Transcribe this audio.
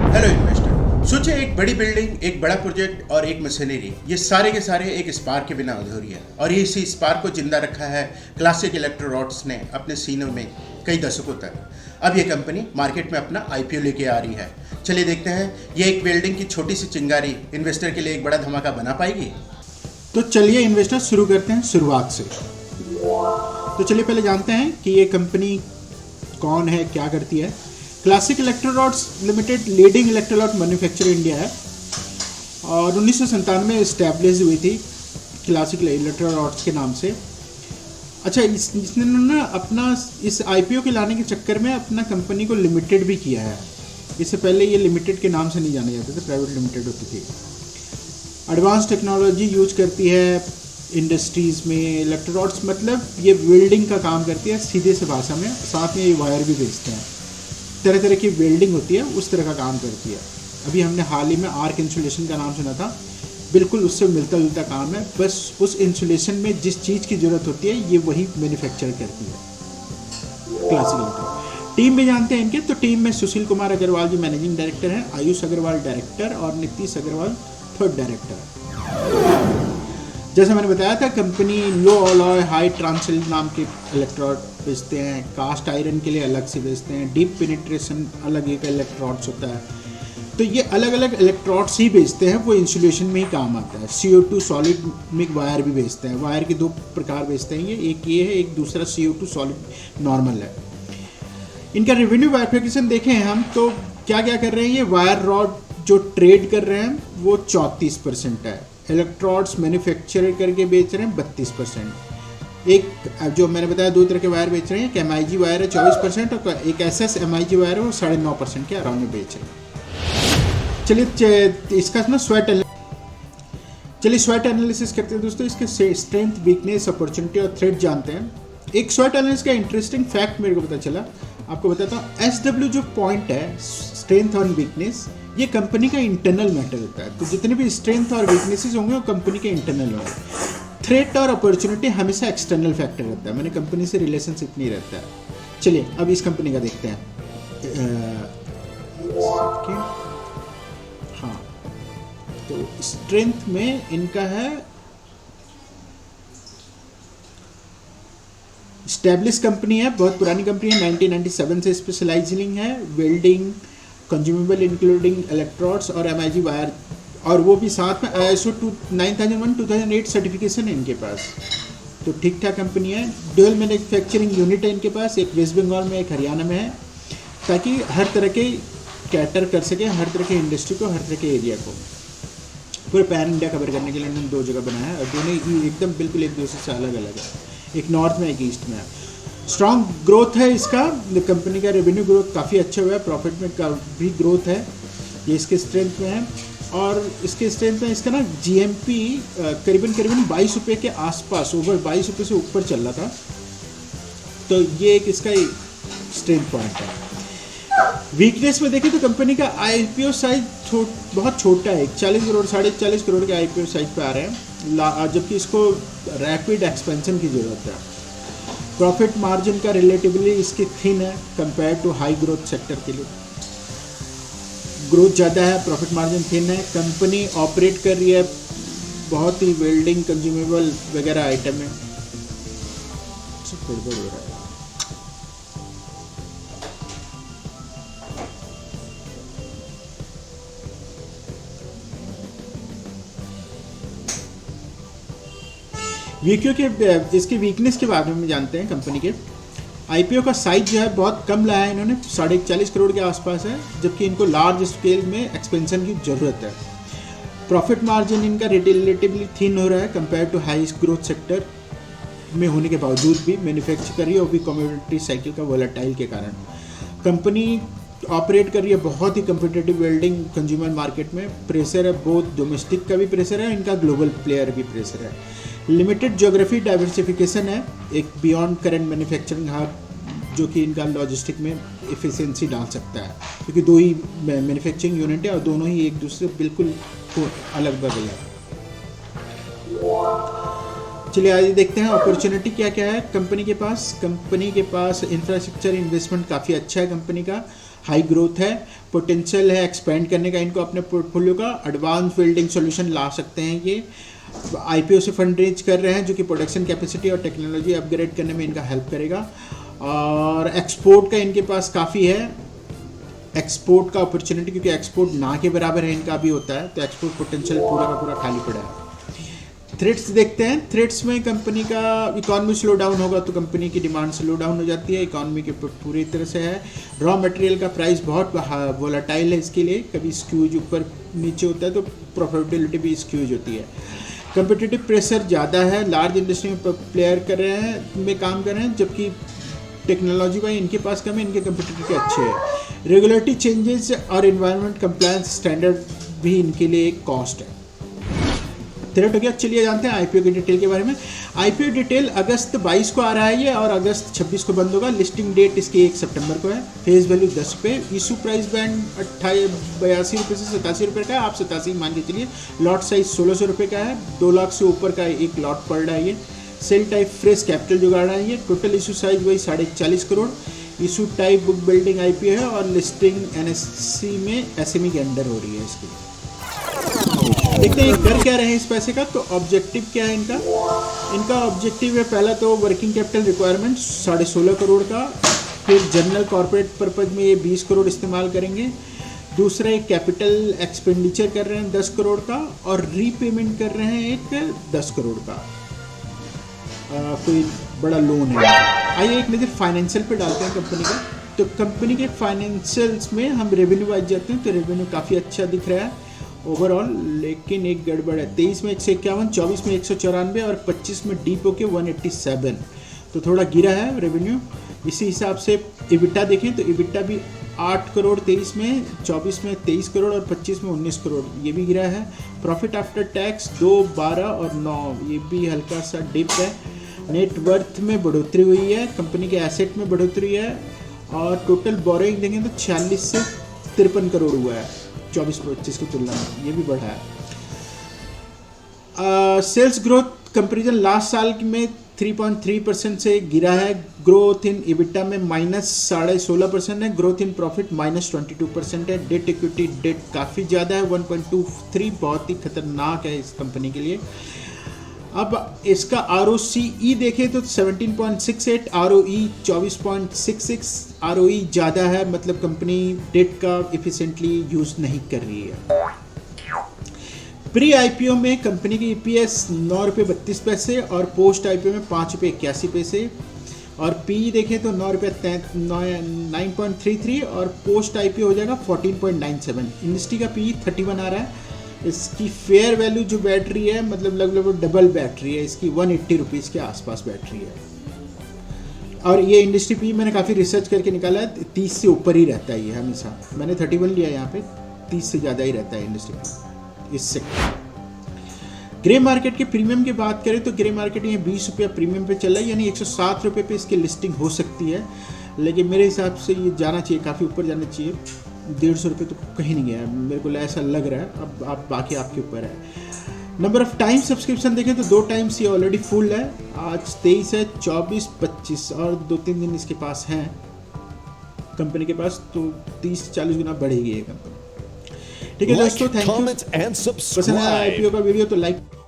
Hello investor. सोचिए एक बड़ी बिल्डिंग, एक बड़ा प्रोजेक्ट और एक मशीनरी, ये सारे के सारे एक स्पार्क के बिना अधूरी है। और ये इसी स्पार्क को जिंदा रखा है क्लासिक इलेक्ट्रोड्स ने अपने सीनों में कई दशकों तक। अब ये कंपनी मार्केट में अपना आईपीओ लेके आ रही है। चलिए देखते हैं ये एक बिल्डिंग की छोटी सी चिंगारी इन्वेस्टर के लिए एक बड़ा धमाका बना पाएगी। तो चलिए इन्वेस्टर शुरू करते हैं शुरुआत से। तो चलिए पहले जानते हैं कि ये कंपनी कौन है, क्या करती है। Classic electrodes limited leading electrode manufacturer India है और 1997 में इस्टेब्लिश हुई थी क्लासिक इलेक्ट्रोड्स के नाम से। अच्छा, इसने ना अपना इस आईपीओ के लाने के चक्कर में अपना कंपनी को लिमिटेड भी किया है। इससे पहले ये लिमिटेड के नाम से नहीं जाने जाते थे, प्राइवेट लिमिटेड होती थी। एडवांस टेक्नोलॉजी यूज करती है इंडस्ट्रीज़ में। इलेक्ट्रोड्स मतलब ये वेल्डिंग का काम करती है सीधे से भाषा में, साथ में ये वायर भी बेचते हैं। तरह तरह की वेल्डिंग होती है, उस तरह का काम करती है। अभी हमने हाल ही में आर्क इंसुलेशन का नाम सुना था, बिल्कुल उससे मिलता जुलता काम है। बस उस इंसुलेशन में जिस चीज़ की ज़रूरत होती है ये वही मैन्युफैक्चर करती है क्लासिक लिमिटेड। टीम भी जानते हैं इनके। तो टीम में सुशील कुमार अग्रवाल जी मैनेजिंग डायरेक्टर हैं, आयुष अग्रवाल डायरेक्टर और नीतीश अग्रवाल थर्ड डायरेक्टर। जैसे मैंने बताया था, कंपनी लो अलॉय हाई ट्रांसिल नाम के इलेक्ट्रोड बेचते हैं। कास्ट आयरन के लिए अलग से बेचते हैं। डीप पेनिट्रेशन अलग एक इलेक्ट्रोड्स होता है। तो ये अलग अलग इलेक्ट्रोड्स ही बेचते हैं, वो इंसुलेशन में ही काम आता है। CO2 सॉलिड मिक वायर भी बेचते हैं। वायर के दो प्रकार बेचते हैं, एक ये है, एक दूसरा CO2 सॉलिड नॉर्मल है। इनका रेवेन्यू बाइफिकेशन देखें हम तो क्या क्या कर रहे हैं। ये वायर रॉड जो ट्रेड कर रहे हैं वो 34% है। इलेक्ट्रोड्स मैन्युफैक्चर करके बेच रहे हैं 32%। एक जो मैंने बताया दो तरह के वायर बेच रहे हैं, एक MIG वायर है 24% और एक SS MIG वायर है वो 9.5% के अराउंड में बेच रहे हैं। चलिए इसका ना स्वॉट एनालिसिस करते हैं दोस्तों। इसके स्ट्रेंथ, वीकनेस, अपॉर्चुनिटी और थ्रेट जानते हैं। एक स्वॉट एनालिसिस का इंटरेस्टिंग फैक्ट मेरे को पता चला, आपको बताता हूँ। SW जो पॉइंट है, स्ट्रेंथ और वीकनेस, ये कंपनी का इंटरनल मैटर होता है। तो जितने भी स्ट्रेंथ और वीकनेसेस होंगे वो कंपनी के इंटरनल होंगे। थ्रेट और अपॉर्चुनिटी हमेशा एक्सटर्नल फैक्टर रहता है, मैंने कंपनी से रिलेशनशिप नहीं रहता है। चलिए अब इस कंपनी का देखते हैं। हाँ, तो स्ट्रेंथ में इनका है स्टैब्लिश कंपनी है, बहुत पुरानी कंपनी है, 1997 से स्पेशलाइजिंग है वेल्डिंग, कंज्यूमेबल इंक्लूडिंग इलेक्ट्रोड्स और MIG वायर, और वो भी साथ में ISO 9001-2008 सर्टिफिकेशन है इनके पास। तो ठीक ठाक कंपनी है। ड्यूअल मैन्युफैक्चरिंग यूनिट है इनके पास, एक वेस्ट बंगाल में एक हरियाणा में है, ताकि हर तरह के कैटर कर सके, हर तरह के इंडस्ट्री को, हर तरह के एरिया को। पूरे पैन इंडिया कवर करने के लिए इन्होंने दो जगह बनाया है और दोनों एकदम बिल्कुल एक दूसरे से अलग अलग है, एक नॉर्थ में एक ईस्ट में है। स्ट्रॉन्ग ग्रोथ है इसका, कंपनी का रेवेन्यू ग्रोथ काफ़ी अच्छा हुआ है, प्रॉफिट में भी ग्रोथ है, ये इसके स्ट्रेंथ में है। और इसके स्ट्रेंथ में इसका ना GMP करीबन 22 रुपये के आसपास, ओवर 22 रुपये से ऊपर चल रहा था। तो ये एक इसका स्ट्रेंथ पॉइंट है। वीकनेस में देखें तो कंपनी का IPO साइज बहुत छोटा है, 40 करोड़ 40.5 करोड़ के IPO साइज पे आ रहे हैं, जबकि इसको रैपिड एक्सपेंशन की ज़रूरत है। प्रॉफिट मार्जिन का रिलेटिवली इसकी थिन है compare to high growth sector के लिए। ग्रोथ ज़्यादा है, प्रॉफिट मार्जिन थिन है। कंपनी ऑपरेट कर रही है बहुत ही वेल्डिंग, कंज्यूमेबल वगैरह आइटम में। गड़बड़ हो रहा है। वीक्यू के इसके वीकनेस के बारे में जानते हैं। कंपनी के IPO का साइज जो है बहुत कम लाया है इन्होंने, 40.5 करोड़ के आसपास है, जबकि इनको लार्ज स्केल में एक्सपेंशन की ज़रूरत है। प्रॉफिट मार्जिन इनका रिलेटिवली थिन हो रहा है compare to high growth sector में होने के बावजूद भी। मैन्युफैक्चर कर रही है, वो भी कमोडिटी साइकिल का वोलेटाइल के कारण। कंपनी ऑपरेट कर रही है बहुत ही कम्पिटिटिव वेल्डिंग कंज्यूमर मार्केट में। प्रेशर है, बहुत डोमेस्टिक का भी प्रेशर है, इनका ग्लोबल प्लेयर भी प्रेशर है। लिमिटेड ज्योग्राफी डाइवर्सिफिकेशन है, एक बियॉन्ड करंट मैन्युफैक्चरिंग हब जो कि इनका लॉजिस्टिक में एफिशिएंसी डाल सकता है, क्योंकि दो ही मैन्युफैक्चरिंग यूनिट है और दोनों ही एक दूसरे से बिल्कुल अलग बगल है। चलिए आगे देखते हैं अपॉर्चुनिटी क्या क्या है कंपनी के पास। कंपनी के पास इंफ्रास्ट्रक्चर इन्वेस्टमेंट काफ़ी अच्छा है कंपनी का। हाई ग्रोथ है, पोटेंशियल है एक्सपेंड करने का इनको अपने पोर्टफोलियो का, एडवांस बिल्डिंग सॉल्यूशन ला सकते हैं ये, आईपीओ से फंड रेज कर रहे हैं जो कि प्रोडक्शन कैपेसिटी और टेक्नोलॉजी अपग्रेड करने में इनका हेल्प करेगा, और एक्सपोर्ट का इनके पास काफ़ी है, एक्सपोर्ट का अपॉर्चुनिटी, क्योंकि एक्सपोर्ट ना के बराबर है इनका भी होता है, तो एक्सपोर्ट पोटेंशियल पूरा का पूरा खाली पड़ा है। थ्रेट्स देखते हैं, थ्रेट्स में कंपनी का इकॉनमी स्लो डाउन होगा तो कंपनी की डिमांड स्लो डाउन हो जाती है, इकॉनमी के पूरी तरह से है। रॉ मटेरियल का प्राइस बहुत वोलाटाइल है इसके लिए, कभी स्क्यूज ऊपर नीचे होता है तो प्रॉफिटेबिलिटी भी स्क्यूज होती है। कंपिटिटिव प्रेशर ज़्यादा है, लार्ज इंडस्ट्री में प्लेयर कर रहे हैं में काम कर रहे हैं, जबकि टेक्नोलॉजी वाई इनके पास कम है, इनके कंपिटिटिव अच्छे हैं। रेगुलेटरी चेंजेस और इन्वायरमेंट कंप्लायंस स्टैंडर्ड भी इनके लिए एक कॉस्ट है। थ्रेट हो गया। चलिए जानते हैं आईपीओ की डिटेल के बारे में। आईपीओ डिटेल अगस्त 22 को आ रहा है ये, और अगस्त 26 को बंद होगा। लिस्टिंग डेट इसकी 1 सितंबर को है। फेस वैल्यू 10 रुपये। इशू प्राइस बैंड 82 रुपये से 87 रुपये का है, आप 87 मान के चलिए। लॉट साइज 1600 रुपये का है, 2 लाख से ऊपर का एक लॉट पड़ रहा है ये। सेल टाइप फ्रेश कैपिटल जुगाड़ रहा है ये। टोटल इशू साइज वही 40.5 crore. Issue type book building IPO है, और लिस्टिंग एनएससी में एसएमई के अंडर हो रही है इसकी। देखते हैं कर क्या रहे इस पैसे का। तो ऑब्जेक्टिव क्या है इनका? इनका ऑब्जेक्टिव है, पहला तो वर्किंग कैपिटल रिक्वायरमेंट 16.5 करोड़ का, फिर जनरल कॉर्पोरेट पर्पज में ये 20 करोड़ इस्तेमाल करेंगे। दूसरा एक कैपिटल एक्सपेंडिचर कर रहे हैं 10 करोड़ का, और रीपेमेंट कर रहे हैं एक 10 करोड़ का कोई बड़ा लोन है। आइए एक नज़र फाइनेंशियल पे डालते हैं कंपनी का। तो कंपनी के फाइनेंशियल्स में हम रेवेन्यू वाइज जाते हैं, तो रेवेन्यू काफ़ी अच्छा दिख रहा है ओवरऑल, लेकिन एक गड़बड़ है। 23 में 151, 24 में 194 और 25 में डीप होके 187, तो थोड़ा गिरा है रेवेन्यू। इसी हिसाब से इबिटा देखें तो इबिटा भी 8 करोड़ 23 में, 24 में 23 करोड़ और 25 में 19 करोड़, ये भी गिरा है। प्रॉफिट आफ्टर टैक्स 2, 12 और 9, ये भी हल्का सा डिप है। नेट वर्थ में बढ़ोतरी हुई है, कंपनी के एसेट में बढ़ोतरी है, और टोटल बोरोइंग देखें तो 46 से 53 करोड़ हुआ है 24-25 की तुलना में, ये भी बढ़ा है। सेल्स ग्रोथ कंपेरिजन लास्ट साल में 3.3% से गिरा है। ग्रोथ इन इबिटा में -16.5% है। ग्रोथ इन प्रॉफिट -22% है। डेट इक्विटी डेट काफ़ी ज़्यादा है, 1.23, बहुत ही खतरनाक है इस कंपनी के लिए। अब इसका ROCE देखें तो 17.68, ROE 24.66, ROE ज़्यादा है, मतलब कंपनी डेट का इफिशिएंटली यूज़ नहीं कर रही है। प्री आईपीओ में कंपनी की EPS 9 रुपये 32 पैसे और पोस्ट आईपीओ में 5 रुपये 81 पैसे, और PE देखें तो 9.33 और पोस्ट आईपीओ हो जाएगा 14.97। इंडस्ट्री का PE 31 आ रहा है। इसकी फेयर वैल्यू जो बैटरी है, मतलब लगभग डबल बैटरी है इसकी, 180 रुपीज़ के आसपास बैटरी है। और ये इंडस्ट्री PE मैंने काफ़ी रिसर्च करके निकाला है, 30 से ऊपर ही रहता है ये हमेशा। मैंने 31 लिया यहाँ पे, 30 से ज़्यादा ही रहता है इंडस्ट्री PE इस सेक्टर। ग्रे मार्केट के प्रीमियम की बात करें तो ग्रे मार्केट में 20 रुपया प्रीमियम पे चल रहा है, यानी 107 रुपये पे इसकी लिस्टिंग हो सकती है, लेकिन मेरे हिसाब से ये जाना चाहिए, काफ़ी ऊपर जाना चाहिए। 150 रुपये तो कहीं नहीं गया है, मेरे को ऐसा लग रहा है। अब आप बाकी आपके ऊपर है। नंबर ऑफ टाइम सब्सक्रिप्शन देखें तो 2 टाइम्स ये ऑलरेडी फुल है। आज 23 है, 24, 25 और 2-3 दिन इसके पास हैं कंपनी के पास, तो 30-40 गुना बढ़ेगी ये कंपनी। ठीक है दोस्तों, थैंक यू। पसंद आया आईपीओ का वीडियो तो लाइक